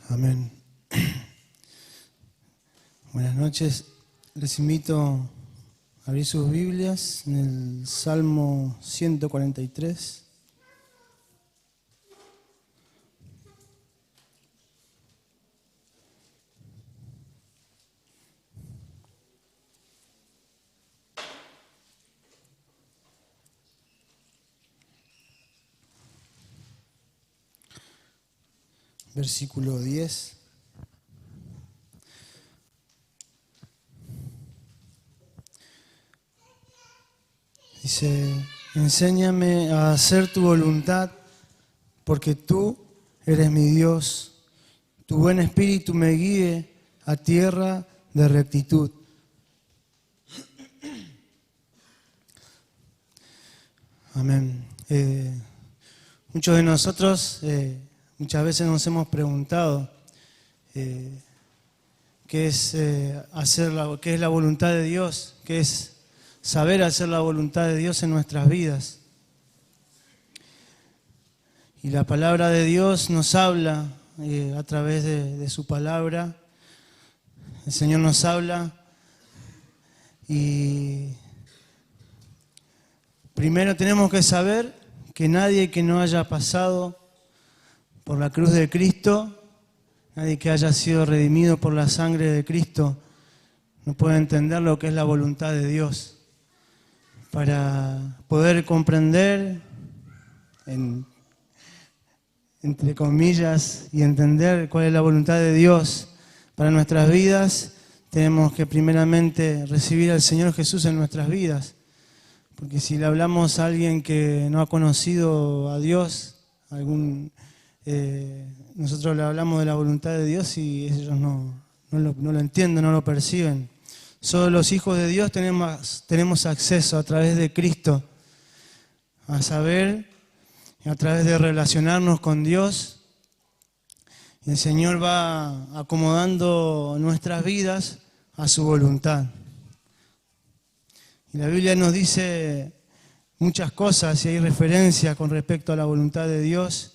Amén. Buenas noches. Les invito a abrir sus Biblias en el Salmo 143. Versículo 10. Dice, enséñame a hacer tu voluntad, porque tú eres mi Dios. Tu buen espíritu me guíe a tierra de rectitud. Amén. Muchos de nosotros muchas veces nos hemos preguntado qué es qué es la voluntad de Dios, qué es saber hacer la voluntad de Dios en nuestras vidas. Y la palabra de Dios nos habla a través de su palabra. El Señor nos habla y primero tenemos que saber que nadie que no haya pasado por la cruz de Cristo, nadie que haya sido redimido por la sangre de Cristo, no puede entender lo que es la voluntad de Dios. Para poder comprender, entre comillas, y entender cuál es la voluntad de Dios para nuestras vidas, tenemos que primeramente recibir al Señor Jesús en nuestras vidas. Porque si le hablamos a alguien que no ha conocido a Dios, nosotros le hablamos de la voluntad de Dios y ellos no lo entienden, no lo perciben. Solo los hijos de Dios tenemos acceso a través de Cristo a saber, a través de relacionarnos con Dios. Y el Señor va acomodando nuestras vidas a su voluntad. Y la Biblia nos dice muchas cosas y hay referencias con respecto a la voluntad de Dios.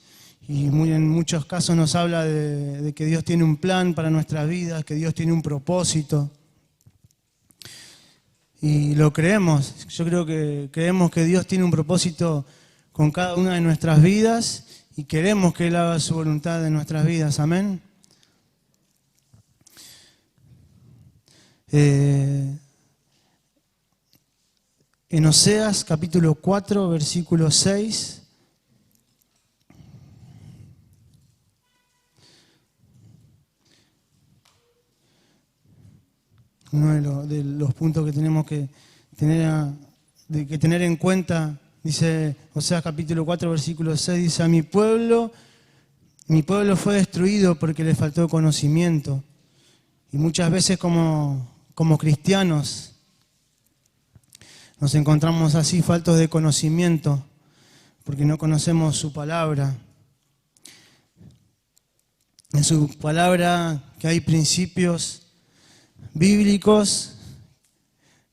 Y en muchos casos nos habla de que Dios tiene un plan para nuestras vidas, que Dios tiene un propósito. Y lo creemos. Yo creo que creemos que Dios tiene un propósito con cada una de nuestras vidas y queremos que Él haga su voluntad en nuestras vidas. Amén. En Oseas capítulo 4, versículo 6. Uno de los puntos que tenemos que tener en cuenta, dice Oseas capítulo 4, versículo 6, dice, a mi pueblo fue destruido porque le faltó conocimiento. Y muchas veces como cristianos nos encontramos así faltos de conocimiento porque no conocemos su palabra. En su palabra que hay principios bíblicos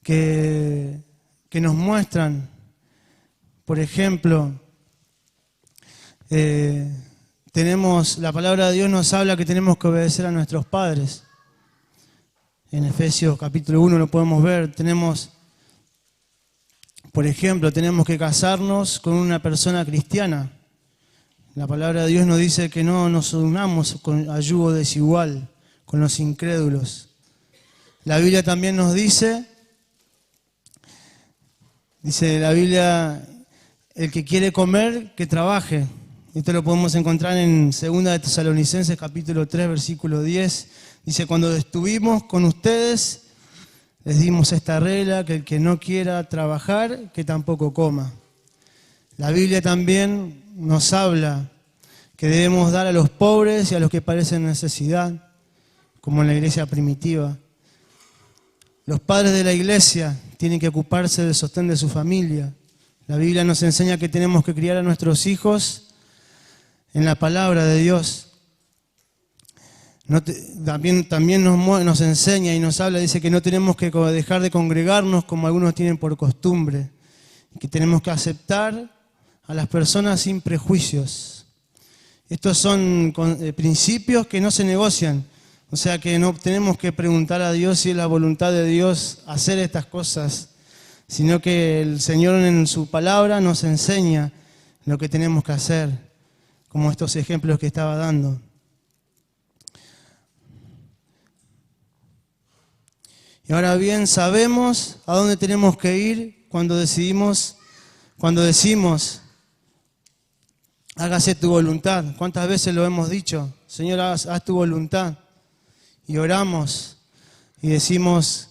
que nos muestran, por ejemplo, la palabra de Dios nos habla que tenemos que obedecer a nuestros padres. En Efesios capítulo 1 lo podemos ver, por ejemplo, tenemos que casarnos con una persona cristiana. La palabra de Dios nos dice que no nos unamos a yugo desigual con los incrédulos. La Biblia también nos dice la Biblia, el que quiere comer, que trabaje. Esto lo podemos encontrar en 2 de Tesalonicenses capítulo 3, versículo 10. Dice, cuando estuvimos con ustedes, les dimos esta regla, que el que no quiera trabajar, que tampoco coma. La Biblia también nos habla que debemos dar a los pobres y a los que padecen necesidad, como en la iglesia primitiva. Los padres de la iglesia tienen que ocuparse del sostén de su familia. La Biblia nos enseña que tenemos que criar a nuestros hijos en la palabra de Dios. También nos enseña y nos habla, dice que no tenemos que dejar de congregarnos como algunos tienen por costumbre, que tenemos que aceptar a las personas sin prejuicios. Estos son principios que no se negocian. O sea que no tenemos que preguntar a Dios si es la voluntad de Dios hacer estas cosas, sino que el Señor en su palabra nos enseña lo que tenemos que hacer, como estos ejemplos que estaba dando. Y ahora bien, sabemos a dónde tenemos que ir cuando decimos, hágase tu voluntad. ¿Cuántas veces lo hemos dicho? Señor, haz tu voluntad. Y oramos y decimos,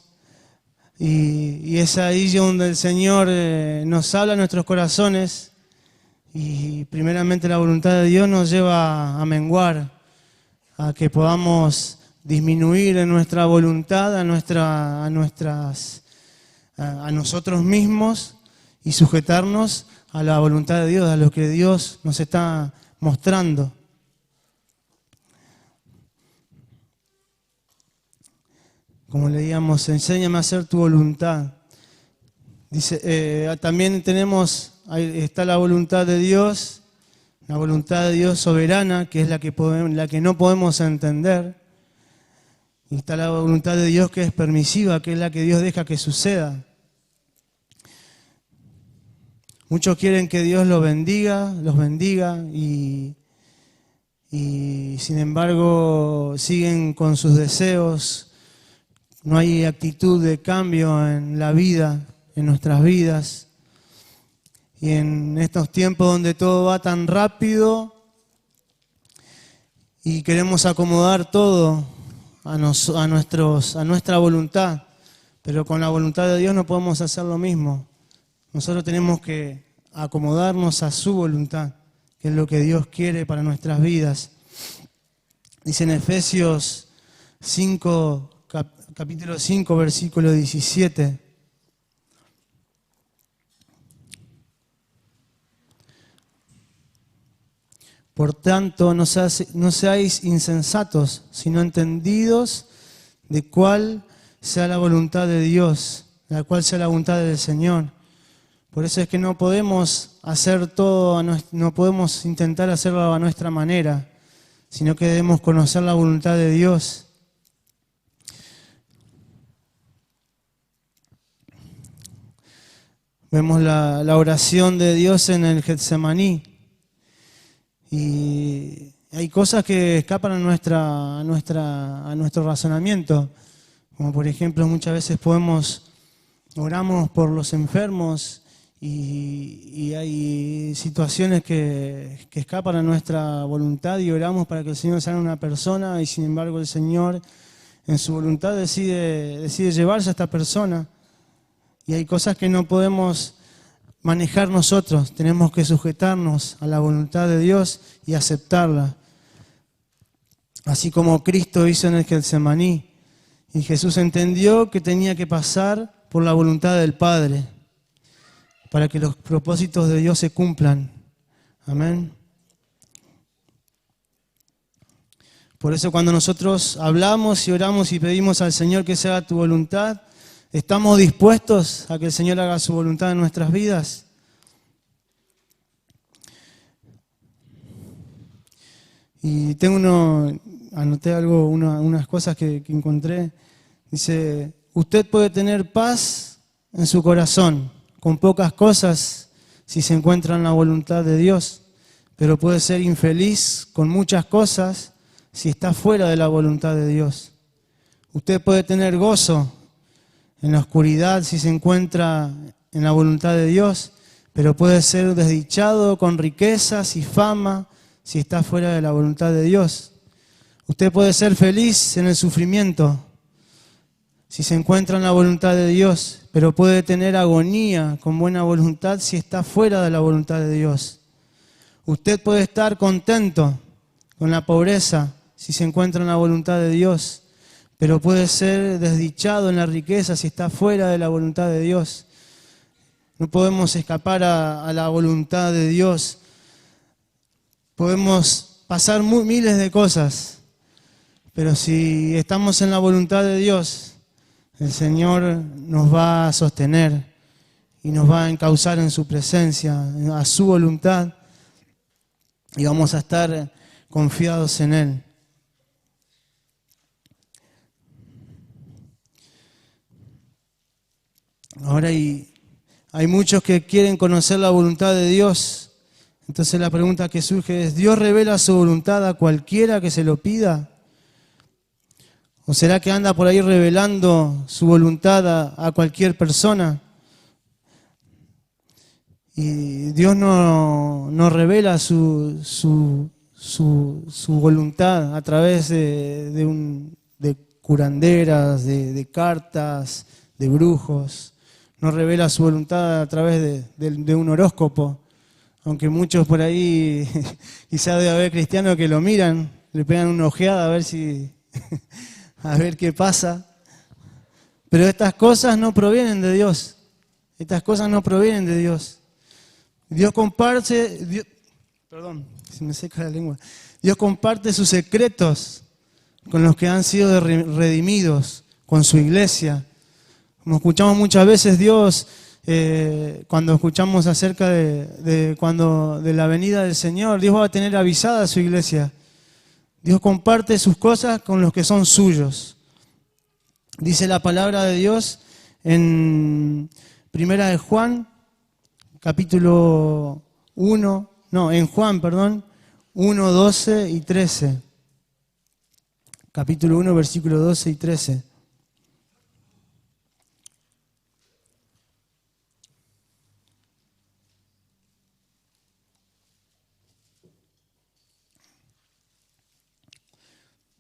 y es ahí donde el Señor nos habla a nuestros corazones, y primeramente la voluntad de Dios nos lleva a menguar, a que podamos disminuir en nuestra voluntad a nosotros mismos y sujetarnos a la voluntad de Dios, a lo que Dios nos está mostrando. Como leíamos, enséñame a hacer tu voluntad. Dice, también ahí está la voluntad de Dios soberana, que es la que no podemos entender. Y está la voluntad de Dios que es permisiva, que es la que Dios deja que suceda. Muchos quieren que Dios los bendiga y sin embargo siguen con sus deseos. No hay actitud de cambio en la vida, en nuestras vidas. Y en estos tiempos donde todo va tan rápido y queremos acomodar todo a nuestra voluntad, pero con la voluntad de Dios no podemos hacer lo mismo. Nosotros tenemos que acomodarnos a su voluntad, que es lo que Dios quiere para nuestras vidas. Dice en Efesios 5, capítulo 5, versículo 17. Por tanto, no seáis insensatos, sino entendidos de cuál sea la voluntad de Dios, de cuál sea la voluntad del Señor. Por eso es que no podemos hacer todo, no podemos intentar hacerlo a nuestra manera, sino que debemos conocer la voluntad de Dios. Vemos la oración de Dios en el Getsemaní. Y hay cosas que escapan a nuestro razonamiento. Como por ejemplo, muchas veces oramos por los enfermos y hay situaciones que escapan a nuestra voluntad y oramos para que el Señor sane a una persona y sin embargo el Señor en su voluntad decide llevarse a esta persona. Y hay cosas que no podemos manejar nosotros, tenemos que sujetarnos a la voluntad de Dios y aceptarla. Así como Cristo hizo en el Getsemaní. Y Jesús entendió que tenía que pasar por la voluntad del Padre para que los propósitos de Dios se cumplan. Amén. Por eso cuando nosotros hablamos y oramos y pedimos al Señor que se haga tu voluntad, ¿estamos dispuestos a que el Señor haga su voluntad en nuestras vidas? Y anoté unas cosas que encontré. Dice, usted puede tener paz en su corazón, con pocas cosas, si se encuentra en la voluntad de Dios, pero puede ser infeliz con muchas cosas si está fuera de la voluntad de Dios. Usted puede tener gozo en la oscuridad si se encuentra en la voluntad de Dios, pero puede ser desdichado con riquezas y fama si está fuera de la voluntad de Dios. Usted puede ser feliz en el sufrimiento si se encuentra en la voluntad de Dios, pero puede tener agonía con buena voluntad si está fuera de la voluntad de Dios. Usted puede estar contento con la pobreza si se encuentra en la voluntad de Dios, pero puede ser desdichado en la riqueza si está fuera de la voluntad de Dios. No podemos escapar a la voluntad de Dios. Podemos pasar miles de cosas, pero si estamos en la voluntad de Dios, el Señor nos va a sostener y nos va a encauzar en su presencia, a su voluntad, y vamos a estar confiados en Él. Ahora hay muchos que quieren conocer la voluntad de Dios. Entonces la pregunta que surge es, ¿Dios revela su voluntad a cualquiera que se lo pida? ¿O será que anda por ahí revelando su voluntad a cualquier persona? Y Dios no revela su voluntad a través de curanderas, de cartas, de brujos. No revela su voluntad a través de un horóscopo. Aunque muchos por ahí, quizás debe haber cristianos que lo miran, le pegan una ojeada a ver a ver qué pasa. Pero estas cosas no provienen de Dios. Estas cosas no provienen de Dios. Dios comparte sus secretos con los que han sido redimidos, con su iglesia. Como escuchamos muchas veces, Dios, cuando escuchamos acerca de la venida del Señor, Dios va a tener avisada a su iglesia. Dios comparte sus cosas con los que son suyos. Dice la palabra de Dios en Primera de Juan, capítulo 1, en Juan, 1, 12 y 13. Capítulo 1, versículo 12 y 13.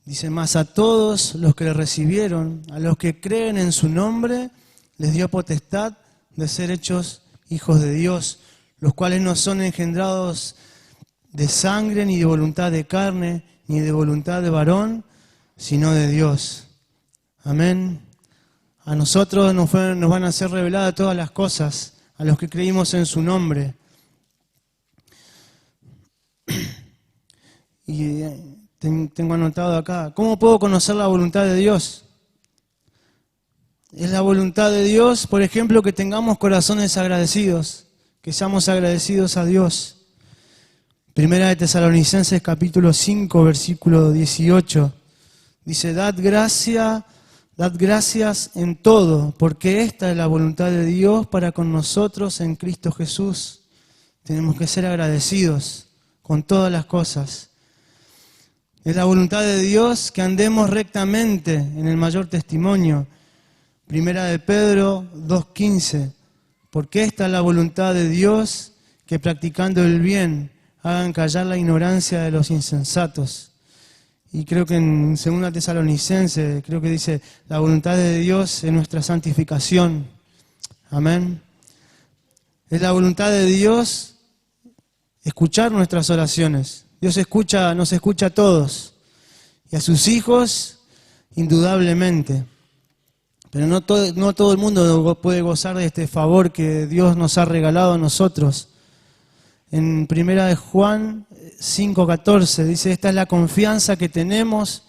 Dice, mas a todos los que le recibieron, a los que creen en su nombre, les dio potestad de ser hechos hijos de Dios, los cuales no son engendrados de sangre, ni de voluntad de carne, ni de voluntad de varón, sino de Dios. Amén. A nosotros nos van a ser reveladas todas las cosas, a los que creímos en su nombre. Y tengo anotado acá, ¿cómo puedo conocer la voluntad de Dios? Es la voluntad de Dios, por ejemplo, que tengamos corazones agradecidos, que seamos agradecidos a Dios. Primera de Tesalonicenses capítulo 5, versículo 18. Dice, dad gracias en todo, porque esta es la voluntad de Dios para con nosotros en Cristo Jesús. Tenemos que ser agradecidos con todas las cosas. Es la voluntad de Dios que andemos rectamente en el mayor testimonio. Primera de Pedro 2:15. Porque esta es la voluntad de Dios, que practicando el bien hagan callar la ignorancia de los insensatos. Y creo que en 2 Tesalonicenses, creo que dice, la voluntad de Dios es nuestra santificación. Amén. Es la voluntad de Dios escuchar nuestras oraciones. Dios nos escucha a todos y a sus hijos indudablemente. Pero no todo el mundo puede gozar de este favor que Dios nos ha regalado a nosotros. En Primera de Juan 5:14 dice, esta es la confianza que tenemos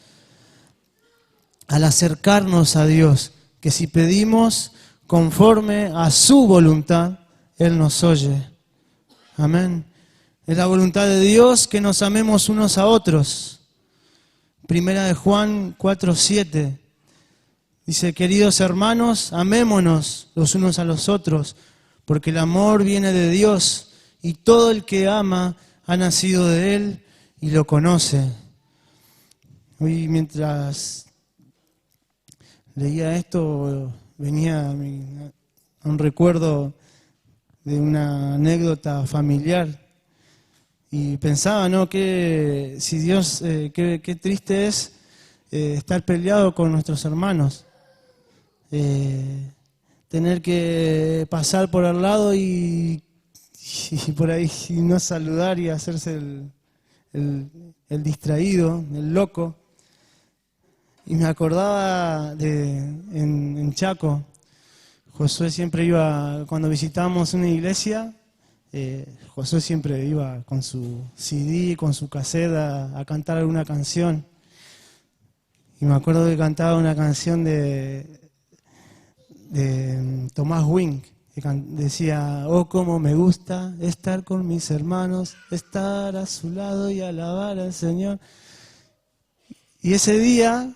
al acercarnos a Dios, que si pedimos conforme a su voluntad, Él nos oye. Amén. Es la voluntad de Dios que nos amemos unos a otros. Primera de Juan 4:7 dice, queridos hermanos, amémonos los unos a los otros, porque el amor viene de Dios y todo el que ama ha nacido de Él y lo conoce. Hoy mientras leía esto venía a un recuerdo de una anécdota familiar. Y pensaba, ¿no? Que si Dios, qué triste es estar peleado con nuestros hermanos. Tener que pasar por al lado y por ahí no saludar y hacerse el distraído, el loco. Y me acordaba en Chaco, Josué siempre iba, cuando visitábamos una iglesia, Josué siempre iba con su CD, con su caseta a cantar alguna canción. Y me acuerdo que cantaba una canción de Tomás Wink, que decía, oh, cómo me gusta estar con mis hermanos, estar a su lado y alabar al Señor. Y ese día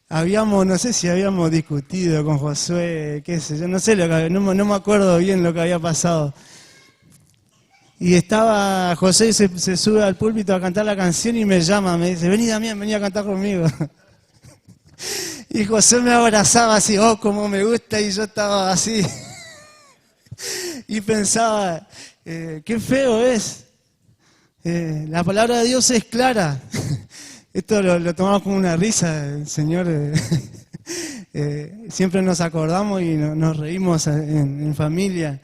no sé si habíamos discutido con Josué, qué sé yo, no sé, no me acuerdo bien lo que había pasado. Y estaba José y se sube al púlpito a cantar la canción y me llama, me dice, vení Damián, vení a cantar conmigo. Y José me abrazaba así, oh, cómo me gusta, y yo estaba así. Y pensaba, qué feo es. La palabra de Dios es clara. Esto lo tomamos como una risa, el Señor. Siempre nos acordamos y nos reímos en familia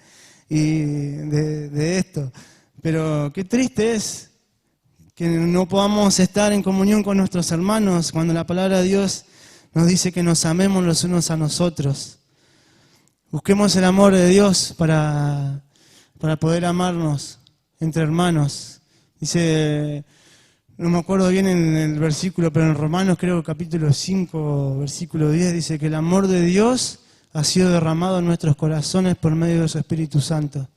y de esto. Pero qué triste es que no podamos estar en comunión con nuestros hermanos cuando la palabra de Dios nos dice que nos amemos los unos a nosotros. Busquemos el amor de Dios para poder amarnos entre hermanos. Dice, no me acuerdo bien en el versículo, pero en Romanos creo capítulo 5, versículo 10, dice que el amor de Dios ha sido derramado en nuestros corazones por medio de su Espíritu Santo.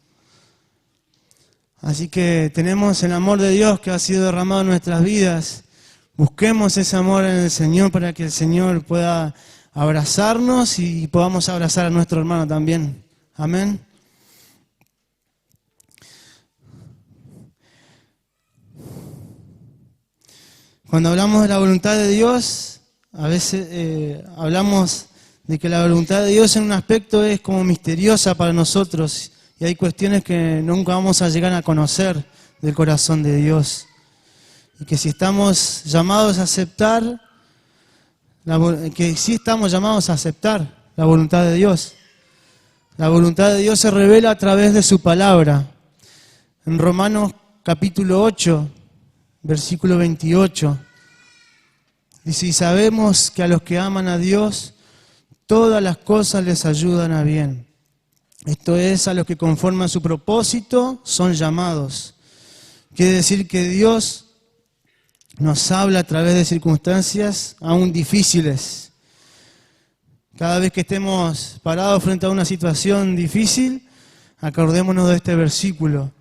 Así que tenemos el amor de Dios que ha sido derramado en nuestras vidas. Busquemos ese amor en el Señor para que el Señor pueda abrazarnos y podamos abrazar a nuestro hermano también. Amén. Cuando hablamos de la voluntad de Dios, a veces hablamos de que la voluntad de Dios en un aspecto es como misteriosa para nosotros y hay cuestiones que nunca vamos a llegar a conocer del corazón de Dios. Y que si estamos llamados a aceptar, que sí estamos llamados a aceptar la voluntad de Dios. La voluntad de Dios se revela a través de su palabra. En Romanos capítulo 8, versículo 28, dice, y sabemos que a los que aman a Dios, todas las cosas les ayudan a bien. Esto es, a los que conforme a su propósito son llamados. Quiere decir que Dios nos habla a través de circunstancias aún difíciles. Cada vez que estemos parados frente a una situación difícil, acordémonos de este versículo,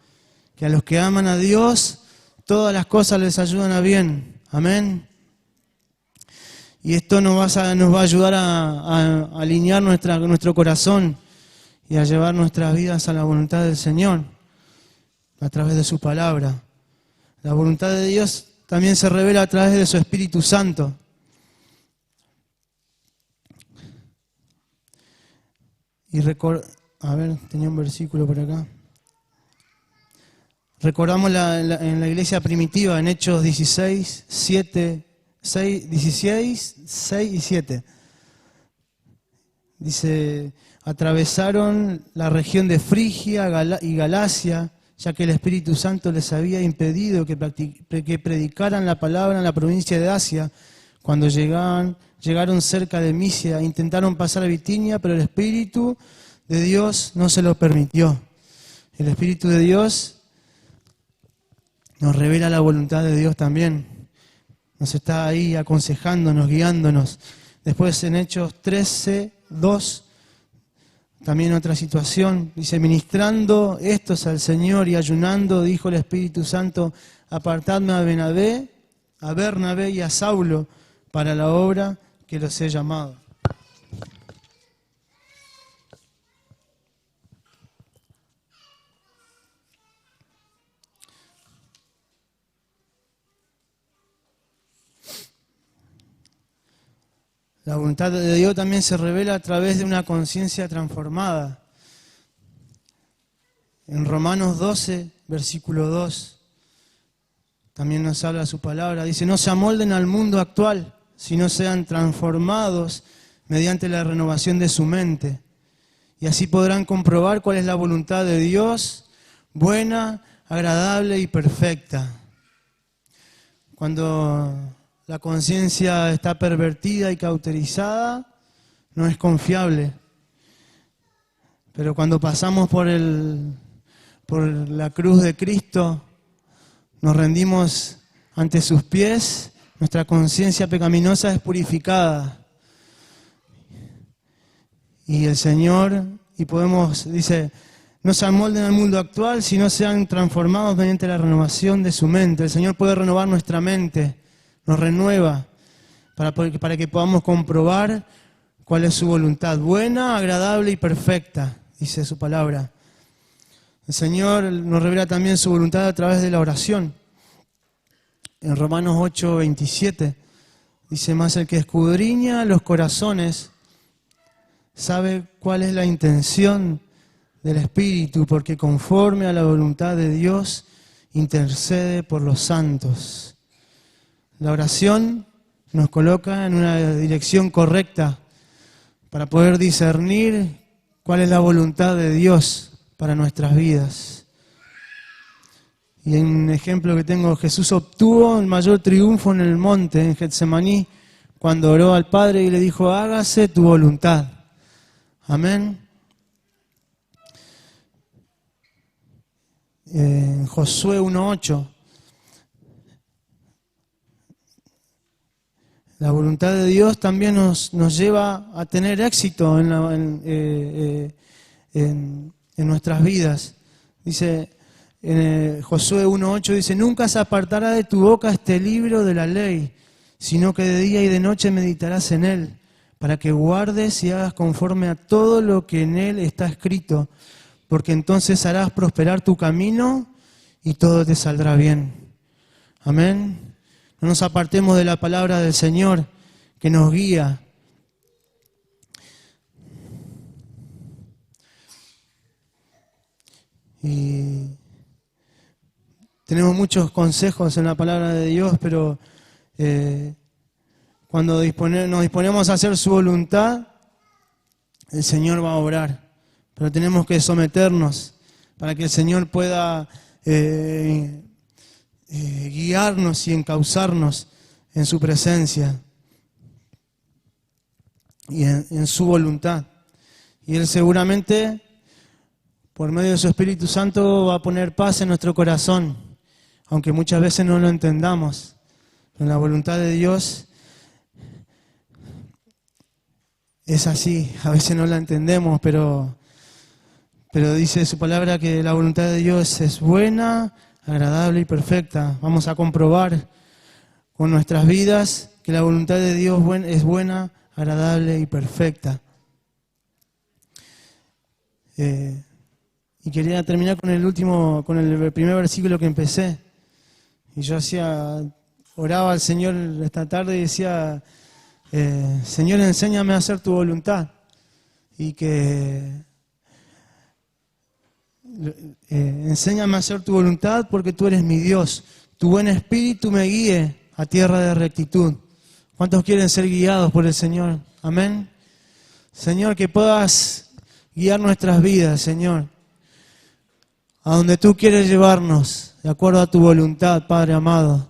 que a los que aman a Dios, todas las cosas les ayudan a bien. Amén. Y esto nos va a ayudar a alinear nuestro corazón y a llevar nuestras vidas a la voluntad del Señor a través de su palabra. La voluntad de Dios también se revela a través de su Espíritu Santo. Tenía un versículo por acá. Recordamos en la iglesia primitiva, en Hechos 16, 6 y 7. Dice, atravesaron la región de Frigia y Galacia, ya que el Espíritu Santo les había impedido que predicaran la palabra en la provincia de Asia. Cuando llegaron cerca de Misia, intentaron pasar a Bitinia, pero el Espíritu de Dios no se lo permitió. El Espíritu de Dios nos revela la voluntad de Dios también. Nos está ahí aconsejándonos, guiándonos. Después en Hechos 13, 2, también otra situación. Dice, ministrando estos al Señor y ayunando, dijo el Espíritu Santo, apartadme a Bernabé y a Saulo para la obra que los he llamado. La voluntad de Dios también se revela a través de una conciencia transformada. En Romanos 12, versículo 2, también nos habla su palabra. Dice, no se amolden al mundo actual, sino sean transformados mediante la renovación de su mente. Y así podrán comprobar cuál es la voluntad de Dios, buena, agradable y perfecta. Cuando la conciencia está pervertida y cauterizada, no es confiable. Pero cuando pasamos por la cruz de Cristo, nos rendimos ante sus pies, nuestra conciencia pecaminosa es purificada. Y el Señor, y podemos, dice, no se amolden al mundo actual, sino sean transformados mediante la renovación de su mente. El Señor puede renovar nuestra mente, nos renueva, para que podamos comprobar cuál es su voluntad, buena, agradable y perfecta, dice su palabra. El Señor nos revela también su voluntad a través de la oración. En Romanos 8:27 dice, más el que escudriña los corazones sabe cuál es la intención del Espíritu, porque conforme a la voluntad de Dios intercede por los santos. La oración nos coloca en una dirección correcta para poder discernir cuál es la voluntad de Dios para nuestras vidas. Y en un ejemplo que tengo, Jesús obtuvo el mayor triunfo en el monte, en Getsemaní, cuando oró al Padre y le dijo, hágase tu voluntad. Amén. En Josué 1:8, la voluntad de Dios también nos lleva a tener éxito en nuestras vidas. Dice, en Josué 1:8 dice, nunca se apartará de tu boca este libro de la ley, sino que de día y de noche meditarás en él, para que guardes y hagas conforme a todo lo que en él está escrito, porque entonces harás prosperar tu camino y todo te saldrá bien. Amén. No nos apartemos de la palabra del Señor que nos guía. Y tenemos muchos consejos en la palabra de Dios, pero cuando nos disponemos a hacer su voluntad, el Señor va a obrar. Pero tenemos que someternos para que el Señor pueda guiarnos y encauzarnos en su presencia y en su voluntad. Y Él seguramente, por medio de su Espíritu Santo, va a poner paz en nuestro corazón, aunque muchas veces no lo entendamos. En la voluntad de Dios es así, a veces no la entendemos, pero dice su palabra que la voluntad de Dios es buena, agradable y perfecta. Vamos a comprobar con nuestras vidas que la voluntad de Dios es buena, agradable y perfecta. Y quería terminar con el primer versículo que empecé. Y yo oraba al Señor esta tarde y decía, Señor, enséñame a hacer tu voluntad. Y que enséñame a hacer tu voluntad porque tú eres mi Dios. Tu buen espíritu me guíe a tierra de rectitud. ¿Cuántos quieren ser guiados por el Señor? Amén. Señor, que puedas guiar nuestras vidas, Señor, a donde tú quieres llevarnos, de acuerdo a tu voluntad, Padre amado.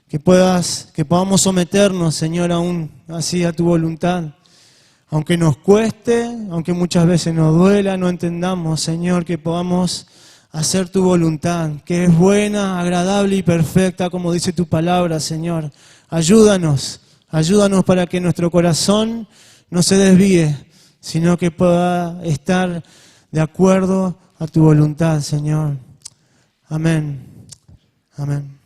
Que podamos someternos, Señor, aún así a tu voluntad. Aunque nos cueste, aunque muchas veces nos duela, no entendamos, Señor, que podamos hacer tu voluntad, que es buena, agradable y perfecta, como dice tu palabra, Señor. Ayúdanos para que nuestro corazón no se desvíe, sino que pueda estar de acuerdo a tu voluntad, Señor. Amén. Amén.